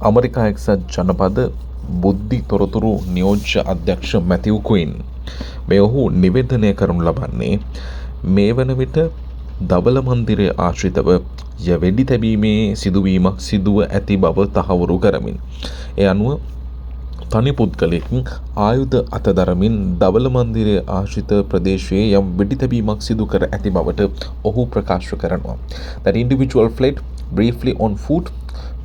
අමරිකා එක්සත් ජනපද බුද්ධි තොරතුරු නියෝජ්‍ය අධ්‍යක්ෂ මැතිව් කුයින් මේ ඔහු නිවේදනය කරනු ලබන්නේ මේ වන විට දබල මන්දිරය ආශ්‍රිතව වෙඩි තැබීමේ සිදුවීමක් සිදුව ඇති බව තහවුරු කරමින් ඒ අනුව තනි පුද්ගලයෙක් ආයුධ අතදරමින් දබල මන්දිරය ආශ්‍රිත ප්‍රදේශයේ යම් වෙඩි තැබීමක් සිදු කර ඇති බවට ඔහු ප්‍රකාශ කරනවා. That individual fled briefly on foot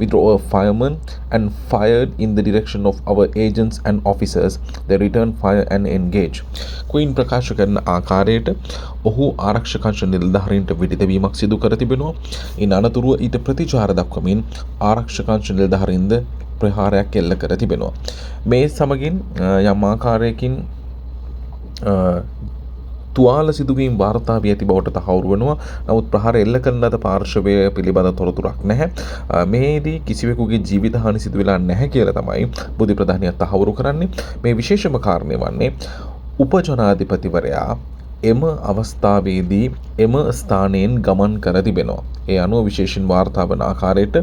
with our firemen and fired in the direction of our agents and officers. They returned fire and engaged. Queen ප්‍රකාශ කරන ආකාරයට ඔහු ආරක්ෂකංශ නිලධාරීන්ට වෙඩි තැබීමක් සිදු කර තිබෙනවා. ඉන් අනතුරුව ඊට ප්‍රතිචාර දක්වමින් ආරක්ෂකංශ නිලධාරීන්ද ප්‍රහාරයක් එල්ල කර තිබෙනවා. මේ සමගින් යම් ආකාරයකින් තුවාල සිදුවීම් වාර්තා වී ඇති බවට තහවුරු වෙනවා. නමුත් ප්‍රහාර එල්ල කරන ලද පාර්ශවය පිළිබඳ තොරතුරක් නැහැ. මේදී කිසිවෙකුගේ ජීවිත හානි සිදු වෙලා නැහැ කියලා තමයි බුද්ධි ප්‍රධානියා තහවුරු කරන්නේ. මේ විශේෂම කාරණය වන්නේ උපජනාධිපතිවරයා එම අවස්ථාවේදී එම ස්ථානයෙන් ගමන් කර තිබෙනවා. ඒ අනුව විශේෂයෙන් වාර්තා වන ආකාරයට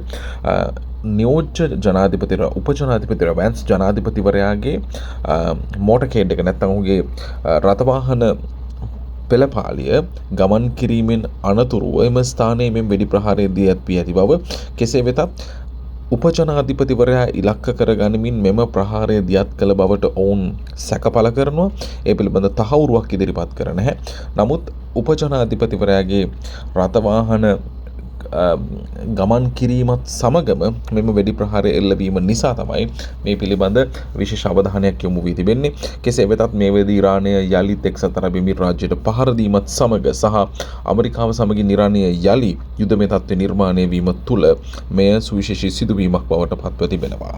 නියෝජ්‍ය ජනාධිපතිවරයා උපජනාධිපතිවරයා වැන්ස් ජනාධිපතිවරයාගේ මෝටර් එක නැත්නම් ඔහුගේ රථවාහන පෙළපාලිය ගමන් කිරීමෙන් අනතුරුව එම ස්ථානයේ මෙම වෙඩි ප්‍රහාරය දී ඇති බව කෙසේ වෙතත් උපජනාධිපතිවරයා ඉලක්ක කර ගනිමින් මෙම ප්‍රහාරය දියත් කළ බවට ඔවුන් සැක පළ කරනවා. ඒ පිළිබඳ තහවුරුවක් ඉදිරිපත් කර නැහැ. නමුත් උපජනාධිපතිවරයාගේ රථවාහන ගමන් කිරීමත් සමගම මෙම වෙඩි ප්‍රහාරය එල්ලවීම නිසා තමයි මේ පිළිබඳ විශේෂ අවධානයක් යොමු වී තිබෙන්නේ. කෙසේ වෙතත් මේ වෙදී ඉරානය යළිත් එක්සත් අරබ් රාජ්‍යයට පහර දීමත් සමග සහ ඇමරිකාව සමගින් ඉරානය යලි යුද මේ තත්ත්වය නිර්මාණය වීම තුළ මෙය සුවිශේෂී සිදුවීමක් බවට පත්ව තිබෙනවා.